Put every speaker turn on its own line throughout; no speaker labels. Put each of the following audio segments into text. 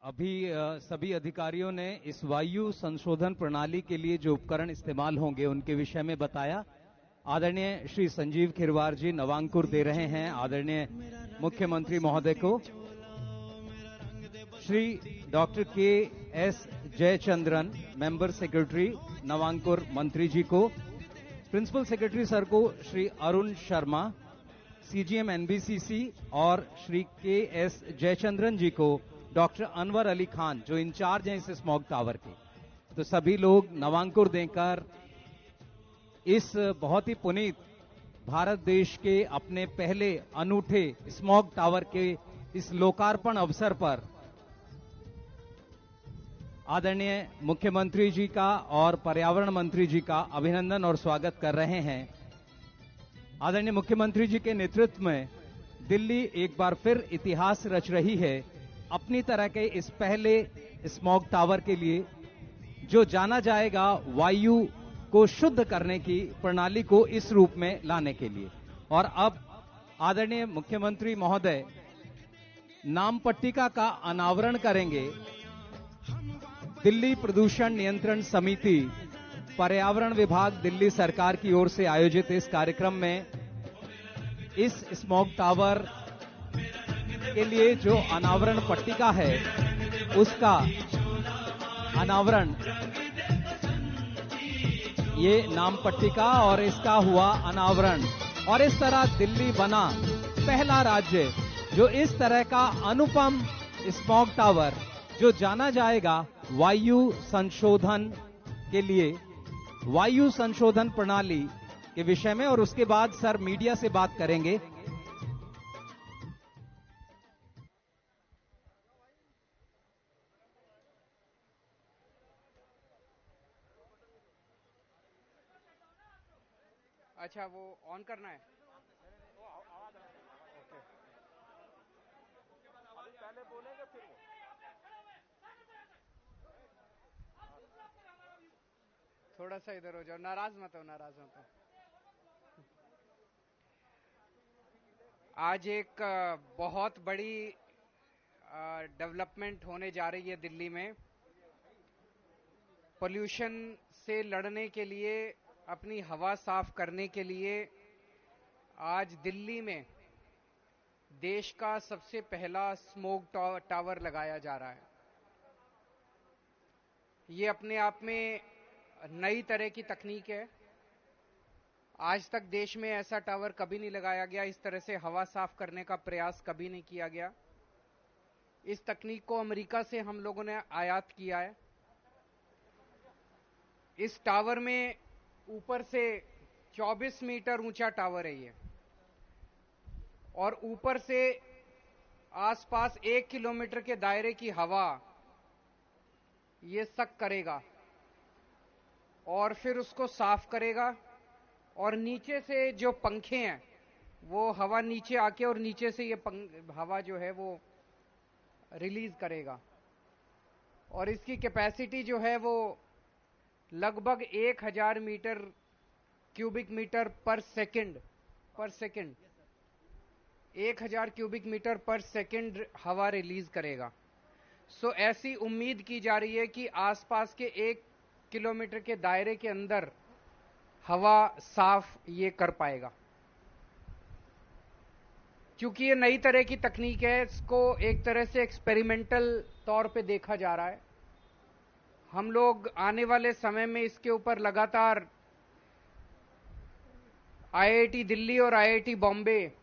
अभी सभी अधिकारियों ने इस वायु संशोधन प्रणाली के लिए जो उपकरण इस्तेमाल होंगे उनके विषय में बताया। आदरणीय श्री संजीव खिरवार जी नवांकुर दे रहे हैं आदरणीय मुख्यमंत्री महोदय को। श्री डॉक्टर के एस जयचंद्रन मेंबर सेक्रेटरी नवांकुर मंत्री जी को, प्रिंसिपल सेक्रेटरी सर को श्री अरुण शर्मा, सीजीएम एनबीसीसी और श्री के एस जयचंद्रन जी को डॉक्टर अनवर अली खान जो इंचार्ज हैं इस स्मॉग टावर के। तो सभी लोग नवांकुर देकर इस बहुत ही पुनीत भारत देश के अपने पहले अनूठे स्मॉग टावर के इस लोकार्पण अवसर पर आदरणीय मुख्यमंत्री जी का और पर्यावरण मंत्री जी का अभिनंदन और स्वागत कर रहे हैं। आदरणीय मुख्यमंत्री जी के नेतृत्व में दिल्ली एक बार फिर इतिहास रच रही है अपनी तरह के इस पहले स्मॉग टावर के लिए, जो जाना जाएगा वायु को शुद्ध करने की प्रणाली को इस रूप में लाने के लिए। और अब आदरणीय मुख्यमंत्री महोदय नाम पट्टिका का अनावरण करेंगे। दिल्ली प्रदूषण नियंत्रण समिति, पर्यावरण विभाग दिल्ली सरकार की ओर से आयोजित इस कार्यक्रम में इस स्मॉग टावर के लिए जो अनावरण पट्टिका है उसका अनावरण, ये नाम पट्टिका और इसका हुआ अनावरण। और इस तरह दिल्ली बना पहला राज्य जो इस तरह का अनुपम स्मॉग टावर, जो जाना जाएगा वायु संशोधन के लिए, वायु संशोधन प्रणाली के विषय में। और उसके बाद सर मीडिया से बात करेंगे।
अच्छा, वो ऑन करना है। ओके, पहले बोलेंगे फिर वो। थोड़ा सा इधर हो जाओ, नाराज मत हो, नाराज मत हो। आज एक बहुत बड़ी डेवलपमेंट होने जा रही है दिल्ली में। पोल्यूशन से लड़ने के लिए, अपनी हवा साफ करने के लिए आज दिल्ली में देश का सबसे पहला स्मोक टावर लगाया जा रहा है। ये अपने आप में नई तरह की तकनीक है। आज तक देश में ऐसा टावर कभी नहीं लगाया गया, इस तरह से हवा साफ करने का प्रयास कभी नहीं किया गया। इस तकनीक को अमेरिका से हम लोगों ने आयात किया है। इस टावर में ऊपर से 24 मीटर ऊंचा टावर है ये, और ऊपर से आसपास 1 किलोमीटर के दायरे की हवा ये सक करेगा और फिर उसको साफ करेगा। और नीचे से जो पंखे हैं वो हवा नीचे आके और नीचे से ये हवा जो है वो रिलीज करेगा। और इसकी कैपेसिटी जो है वो लगभग 1000 मीटर क्यूबिक मीटर पर सेकंड 1000 क्यूबिक मीटर पर सेकंड हवा रिलीज करेगा। सो ऐसी उम्मीद की जा रही है कि आसपास के 1 किलोमीटर के दायरे के अंदर हवा साफ ये कर पाएगा। क्योंकि ये नई तरह की तकनीक है, इसको एक तरह से एक्सपेरिमेंटल तौर पे देखा जा रहा है। हम लोग आने वाले समय में इसके ऊपर लगातार आईआईटी दिल्ली और आईआईटी बॉम्बे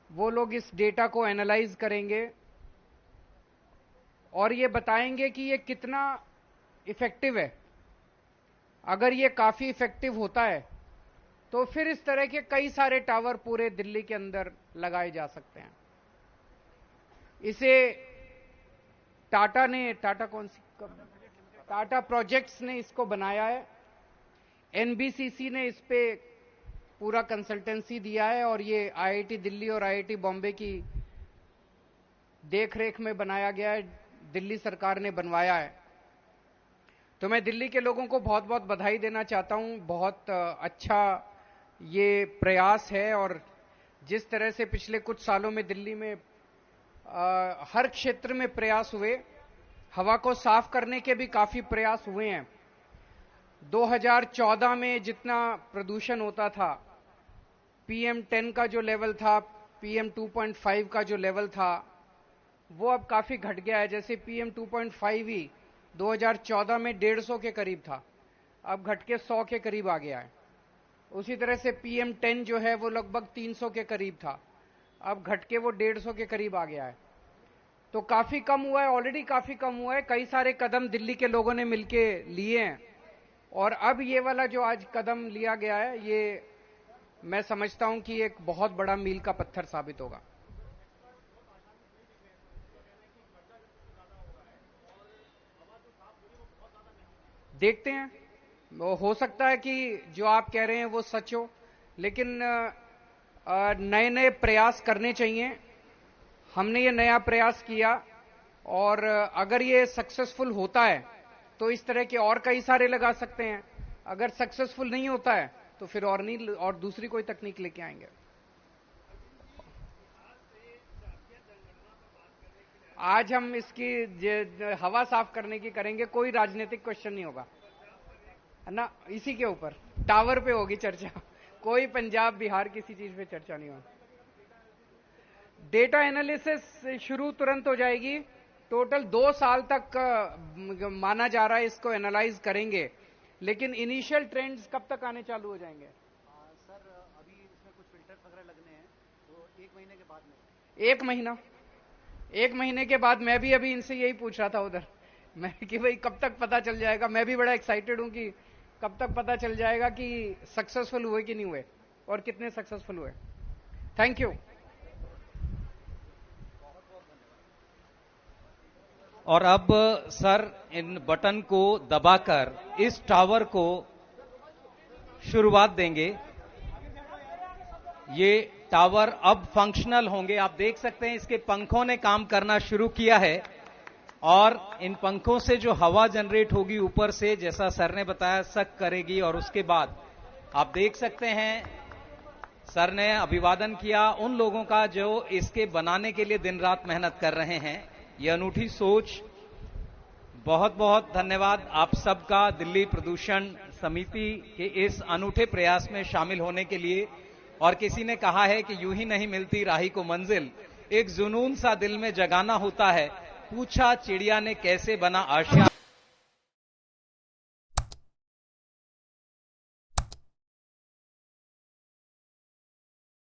वो लोग इस डेटा को एनालाइज करेंगे और ये बताएंगे कि ये कितना इफेक्टिव है। अगर ये काफी इफेक्टिव होता है तो फिर इस तरह के कई सारे टावर पूरे दिल्ली के अंदर लगाए जा सकते हैं। इसे टाटा प्रोजेक्ट्स ने इसको बनाया है। एनबीसीसी ने इस पे पूरा कंसल्टेंसी दिया है और ये आईआईटी दिल्ली और आईआईटी बॉम्बे की देखरेख में बनाया गया है, दिल्ली सरकार ने बनवाया है। तो मैं दिल्ली के लोगों को बहुत बहुत बधाई देना चाहता हूं। बहुत अच्छा ये प्रयास है और जिस तरह से पिछले कुछ सालों में दिल्ली में हर क्षेत्र में प्रयास हुए, हवा को साफ करने के भी काफी प्रयास हुए हैं। 2014 में जितना प्रदूषण होता था, PM10 का जो लेवल था, PM2.5 का जो लेवल था, वो अब काफी घट गया है। जैसे PM2.5 ही 2014 में 150 के करीब था, अब घट के 100 के करीब आ गया है। उसी तरह से PM10 जो है वो लगभग 300 के करीब था, अब घट के वो 150 के करीब आ गया है। तो काफी कम हुआ है, ऑलरेडी काफी कम हुआ है। कई सारे कदम दिल्ली के लोगों ने मिलके लिए हैं और अब ये वाला जो आज कदम लिया गया है, ये मैं समझता हूं कि एक बहुत बड़ा मील का पत्थर साबित होगा। देखते हैं, वो हो सकता है कि जो आप कह रहे हैं वो सच हो, लेकिन नए नए प्रयास करने चाहिए। हमने ये नया प्रयास किया और अगर ये सक्सेसफुल होता है तो इस तरह के और कई सारे लगा सकते हैं। अगर सक्सेसफुल नहीं होता है तो फिर और नहीं, और दूसरी कोई तकनीक लेके आएंगे। आज हम इसकी हवा साफ करने की करेंगे, कोई राजनीतिक क्वेश्चन नहीं होगा, है ना। इसी के ऊपर टावर पे होगी चर्चा, कोई पंजाब बिहार किसी चीज पे चर्चा नहीं होगी। डेटा एनालिसिस शुरू तुरंत हो जाएगी। टोटल 2 साल तक माना जा रहा है इसको एनालाइज करेंगे, लेकिन इनिशियल ट्रेंड्स कब तक आने चालू हो जाएंगे?
सर अभी इसमें कुछ फिल्टर्स वगैरह लगने हैं, तो 1 महीने के बाद में।
1 महीने के बाद। मैं भी अभी इनसे यही पूछ रहा था उधर, मैं कि भाई कब तक पता चल जाएगा। मैं भी बड़ा एक्साइटेड हूं कि कब तक पता चल जाएगा कि सक्सेसफुल हुए कि नहीं हुए और कितने सक्सेसफुल हुए। Thank you.
और अब सर इन बटन को दबाकर इस टावर को शुरुआत देंगे। ये टावर अब फंक्शनल होंगे। आप देख सकते हैं इसके पंखों ने काम करना शुरू किया है और इन पंखों से जो हवा जनरेट होगी ऊपर से, जैसा सर ने बताया, सक करेगी और उसके बाद आप देख सकते हैं सर ने अभिवादन किया उन लोगों का जो इसके बनाने के लिए दिन रात मेहनत कर रहे हैं। ये अनूठी सोच, बहुत बहुत धन्यवाद आप सबका दिल्ली प्रदूषण समिति के इस अनूठे प्रयास में शामिल होने के लिए। और किसी ने कहा है कि यूं ही नहीं मिलती राही को मंजिल, एक जुनून सा दिल में जगाना होता है, पूछा चिड़िया ने कैसे बना आशिया।